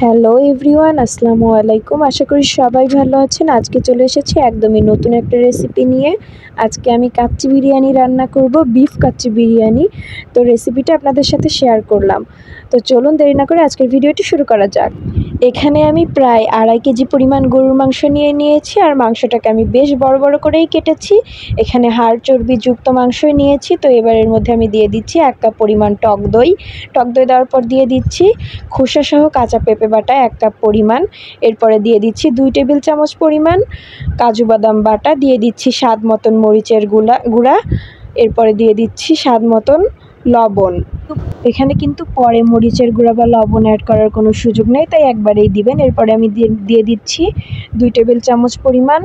Hello everyone, আসসালামু আলাইকুম। আশা করি সবাই ভালো আছেন। আজকে চলে এসেছি একদমই নতুন একটা রেসিপি নিয়ে। আজকে আমি কাচ্চি বিরিয়ানি রান্না করব, বিফ কাচ্চি বিরিয়ানি। তো রেসিপিটা আপনাদের সাথে শেয়ার করলাম। তো চলুন দেরি না করে আজকের ভিডিওটি শুরু করা যাক। এখানে আমি প্রায় 2.5 কেজি পরিমাণ গরুর মাংস নিয়ে নিয়েছি, আর মাংসটাকে আমি বেশ বড় বড় করেই কেটেছি। এখানে হাড় চর্বিযুক্ত মাংসই নিয়েছি। তো এবার এর মধ্যে আমি দিয়ে দিচ্ছি 1 কাপ পরিমাণ টক দই। টক দই দেওয়ার পর দিয়ে দিচ্ছি খোসাসহ কাঁচা পেঁপে বাটা 1 কাপ পরিমাণ। এরপরে দিয়ে দিচ্ছি 2 টেবিল চামচ পরিমাণ কাজু বাদাম বাটা, দিয়ে দিচ্ছি স্বাদ মতন মরিচের গুঁড়া, এরপরে দিয়ে দিচ্ছি স্বাদ মতন লবণ। এখানে কিন্তু পরে মরিচের গুঁড়া বা লবণ অ্যাড করার কোনো সুযোগ নেই, তাই একবারেই দিবেন। এরপরে আমি দিয়ে দিচ্ছি 2 টেবিল চামচ পরিমাণ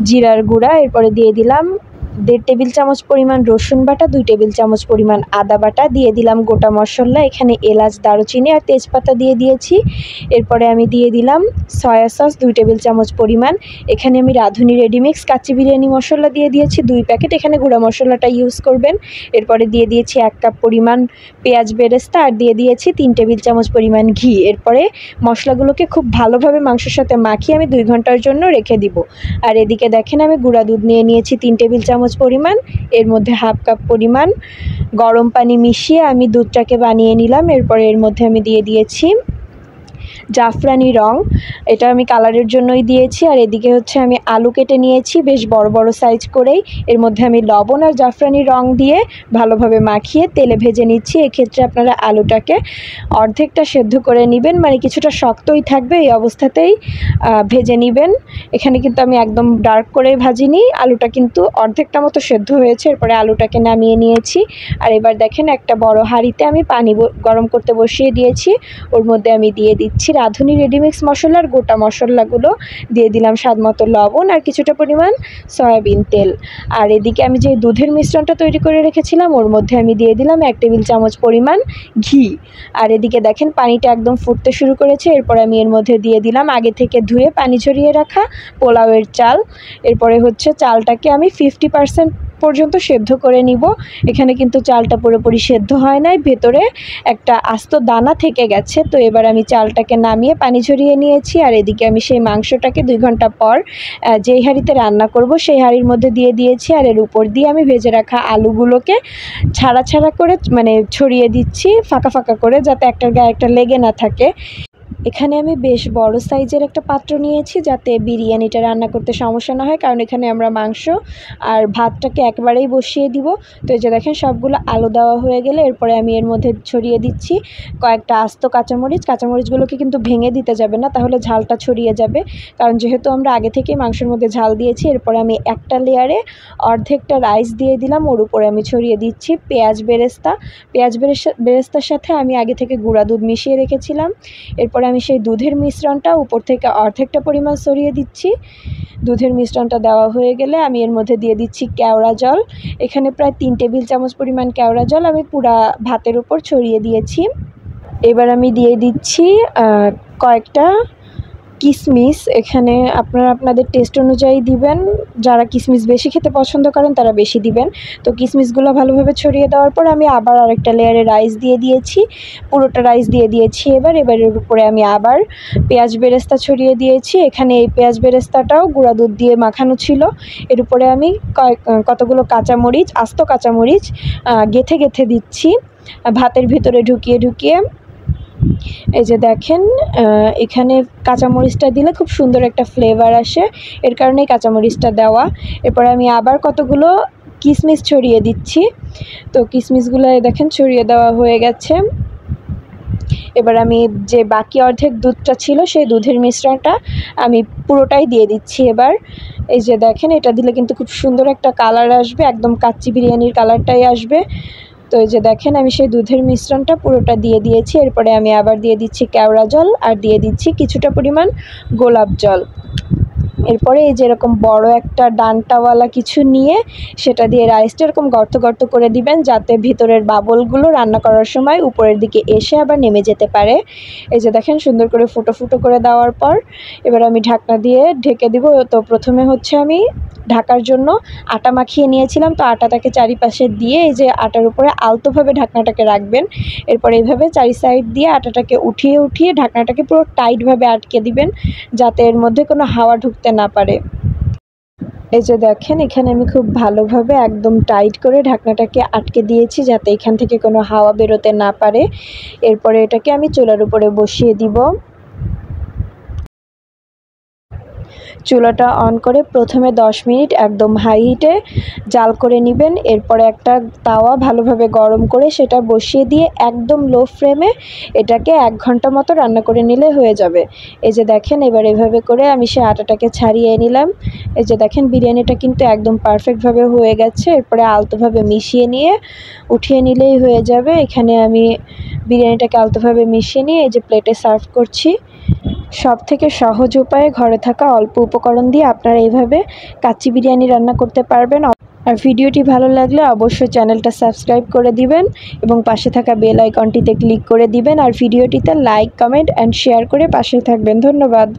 জিরার গুঁড়া। এরপরে দিয়ে দিলাম 1.5 টেবিল চামচ পরিমাণ রসুন বাটা, 2 টেবিল চামচ পরিমাণ আদা বাটা, দিয়ে দিলাম গোটা মশলা। এখানে এলাচ, দারুচিনি আর তেজপাতা দিয়ে দিয়েছি। এরপরে আমি দিয়ে দিলাম সয়া সস 2 টেবিল চামচ পরিমাণ। এখানে আমি রাঁধুনি রেডিমিক্স কাচ্চি বিরিয়ানি মশলা দিয়ে দিয়েছি 2 প্যাকেট, এখানে গুঁড়া মশলাটা ইউজ করবেন। এরপরে দিয়ে দিয়েছি 1 কাপ পরিমাণ পেঁয়াজ বেরেস্তা, আর দিয়ে দিয়েছি 3 টেবিল চামচ পরিমাণ ঘি। এরপরে মশলাগুলোকে খুব ভালোভাবে মাংসের সাথে মাখিয়ে আমি 2 ঘন্টার জন্য রেখে দিব। আর এদিকে দেখেন আমি গুঁড়া দুধ নিয়ে নিয়েছি 3 টেবিল চামচ পরিমাণ। এর মধ্যে 1/2 কাপ পরিমাণ গরম পানি মিশিয়ে আমি দুধটাকে বানিয়ে নিলাম। এরপরে এর মধ্যে আমি দিয়ে দিয়েছি জাফরানি রং, এটা আমি কালারের জন্যই দিয়েছি। আর এদিকে হচ্ছে আমি আলু কেটে নিয়েছি বেশ বড় বড় সাইজ করেই। এর মধ্যে আমি লবণ আর জাফরানি রং দিয়ে ভালোভাবে মাখিয়ে তেলে ভেজে নিচ্ছি। এক্ষেত্রে আপনারা আলুটাকে অর্ধেকটা সেদ্ধ করে নেবেন, মানে কিছুটা শক্তই থাকবে, এই অবস্থাতেই ভেজে নেবেন। এখানে কিন্তু আমি একদম ডার্ক করে ভাজিনি, আলুটা কিন্তু অর্ধেকটা মতো সেদ্ধ হয়েছে। এরপরে আলুটাকে নামিয়ে নিয়েছি। আর এবার দেখেন একটা বড় হাঁড়িতে আমি পানি গরম করতে বসিয়ে দিয়েছি। ওর মধ্যে আমি দিয়ে দিচ্ছি রাঁধুনি রেডিমিক্স মশলার গোটা মশলাগুলো, দিয়ে দিলাম স্বাদ মতো লবণ আর কিছুটা পরিমাণ সয়াবিন তেল। আর এদিকে আমি যে দুধের মিশ্রণটা তৈরি করে রেখেছিলাম ওর মধ্যে আমি দিয়ে দিলাম 1 টেবিল চামচ পরিমাণ ঘি। আর এদিকে দেখেন পানিটা একদম ফুটতে শুরু করেছে। এরপর আমি এর মধ্যে দিয়ে দিলাম আগে থেকে ধুয়ে পানি ঝরিয়ে রাখা পোলাওয়ের চাল। এরপরে হচ্ছে চালটাকে আমি 50% পর্যন্ত সেদ্ধ করে নিব। এখানে কিন্তু চালটা পুরোপুরি সেদ্ধ হয় নাই, ভেতরে একটা আস্ত দানা থেকে গেছে। তো এবার আমি চালটাকে নামিয়ে পানি ঝরিয়ে নিয়েছি। আর এদিকে আমি সেই মাংসটাকে 2 ঘন্টা পর যেই হাঁড়িতে রান্না করব সেই হাঁড়ির মধ্যে দিয়ে দিয়েছি। আর এর উপর দিয়ে আমি ভেজে রাখা আলুগুলোকে ছাড়া ছাড়া করে মানে ছড়িয়ে দিচ্ছি ফাঁকা ফাঁকা করে, যাতে একটার গায়ে একটা লেগে না থাকে। এখানে আমি বেশ বড় সাইজের একটা পাত্র নিয়েছি, যাতে বিরিয়ানিটা রান্না করতে সমস্যা না হয়, কারণ এখানে আমরা মাংস আর ভাতটাকে একবারেই বসিয়ে দিব। তো এই যে দেখেন সবগুলো আলু দেওয়া হয়ে গেলে এরপরে আমি এর মধ্যে ছড়িয়ে দিচ্ছি কয়েকটা আস্ত কাঁচামরিচ। কাঁচামরিচগুলোকে কিন্তু ভেঙে দিতে যাবে না, তাহলে ঝালটা ছড়িয়ে যাবে, কারণ যেহেতু আমরা আগে থেকেই মাংসের মধ্যে ঝাল দিয়েছি। এরপরে আমি একটা লেয়ারে অর্ধেকটা রাইস দিয়ে দিলাম, ওর উপরে আমি ছড়িয়ে দিচ্ছি পেঁয়াজ বেরেস্তার সাথে আমি আগে থেকে গুঁড়া দুধ মিশিয়ে রেখেছিলাম। এরপরে আমি সেই দুধের মিশ্রণটা উপর থেকে অর্ধেকটা পরিমাণ ছড়িয়ে দিচ্ছি। দুধের মিশ্রণটা দেওয়া হয়ে গেলে আমি এর মধ্যে দিয়ে দিচ্ছি কেওড়া জল। এখানে প্রায় 3 টেবিল চামচ পরিমাণ কেওড়া জল আমি পুরা ভাতের উপর ছড়িয়ে দিয়েছি। এবার আমি দিয়ে দিচ্ছি কয়েকটা কিশমিশ। এখানে আপনারা আপনাদের টেস্ট অনুযায়ী দিবেন, যারা কিশমিশ বেশি খেতে পছন্দ করেন তারা বেশি দিবেন। তো কিশমিশগুলো ভালোভাবে ছড়িয়ে দেওয়ার পর আমি আবার আরেকটা লেয়ারে রাইস দিয়ে দিয়েছি, পুরোটা রাইস দিয়ে দিয়েছি। এবার এর উপরে আমি আবার পেঁয়াজ বেরেস্তা ছড়িয়ে দিয়েছি। এখানে এই পেঁয়াজ বেরেস্তাটাও গুঁড়া দুধ দিয়ে মাখানো ছিল। এর উপরে আমি কতগুলো কাঁচামরিচ, আস্ত কাঁচামরিচ গেঁথে গেঁথে দিচ্ছি ভাতের ভিতরে ঢুকিয়ে ঢুকিয়ে। এই যে দেখেন এখানে কাঁচামরিচটা দিলে খুব সুন্দর একটা ফ্লেভার আসে, এর কারণেই কাঁচামরিচটা দেওয়া। এরপরে আমি আবার কতগুলো কিশমিশ ছড়িয়ে দিচ্ছি। তো কিশমিশগুলো দেখেন ছড়িয়ে দেওয়া হয়ে গেছে। এবার আমি যে বাকি অর্ধেক দুধটা ছিল সেই দুধের মিশ্রণটা আমি পুরোটাই দিয়ে দিচ্ছি এবার। এই যে দেখেন এটা দিলে কিন্তু খুব সুন্দর একটা কালার আসবে, একদম কাচ্চি বিরিয়ানির কালারটাই আসবে। তো এই যে দেখেন আমি সেই দুধের মিশ্রণটা পুরোটা দিয়ে দিয়েছি। এরপরে আমি আবার দিয়ে দিচ্ছি কেওড়া জল আর দিয়ে দিচ্ছি কিছুটা পরিমাণ গোলাপ জল। এরপরে এই যে এরকম বড় একটা ডান্টাওয়ালা কিছু নিয়ে সেটা দিয়ে রাইসটা এরকম গর্ত গর্ত করে দিবেন, যাতে ভিতরের বাবলগুলো রান্না করার সময় উপরের দিকে এসে আবার নেমে যেতে পারে। এই যে দেখেন সুন্দর করে ফুটো ফুটো করে দেওয়ার পর এবার আমি ঢাকনা দিয়ে ঢেকে দিব। তো প্রথমে হচ্ছে আমি ঢাকার জন্য আটা মাখিয়ে নিয়েছিলাম, তো আটাটাকে চারিপাশে দিয়ে এই যে আটার উপরে আলতোভাবে ঢাকনাটাকে রাখবেন। এরপর এইভাবে চারি সাইড দিয়ে আটাটাকে উঠিয়ে উঠিয়ে ঢাকনাটাকে পুরো টাইটভাবে আটকে দিবেন, যাতে এর মধ্যে কোনো হাওয়া ঢুকতে না পারে। এই যে দেখেন এখানে আমি খুব ভালোভাবে একদম টাইট করে ঢাকনাটাকে আটকে দিয়েছি, যাতে এখান থেকে কোনো হাওয়া বেরোতে না পারে। এরপরে এটাকে আমি চুলার উপরে বসিয়ে দিব। চুলাটা অন করে প্রথমে 10 মিনিট একদম হাই হিটে জাল করে নেবেন। এরপরে একটা তাওয়া ভালোভাবে গরম করে সেটা বসিয়ে দিয়ে একদম লো ফ্লেমে এটাকে 1 ঘন্টা মতো রান্না করে নিলে হয়ে যাবে। এই যে দেখেন এবার এভাবে করে আমি সেই আটাটাকে ছাড়িয়ে নিলাম। এই যে দেখেন বিরিয়ানিটা কিন্তু একদম পারফেক্টভাবে হয়ে গেছে। এরপরে আলতোভাবে মিশিয়ে নিয়ে উঠিয়ে নিলেই হয়ে যাবে। এখানে আমি বিরিয়ানিটাকে আলতোভাবে মিশিয়ে নিয়ে এই যে প্লেটে সার্ভ করছি। সবথেকে সহজ উপায়ে ঘরে থাকা অল্প উপকরণ দিয়ে আপনারা এইভাবে কাচ্চি বিরিয়ানি রান্না করতে পারবেন। আর ভিডিওটি ভালো লাগলে অবশ্যই চ্যানেলটা সাবস্ক্রাইব করে দিবেন এবং পাশে থাকা বেল আইকনটিতে ক্লিক করে দিবেন। আর ভিডিওটিতে লাইক, কমেন্ট অ্যান্ড শেয়ার করে পাশে থাকবেন। ধন্যবাদ।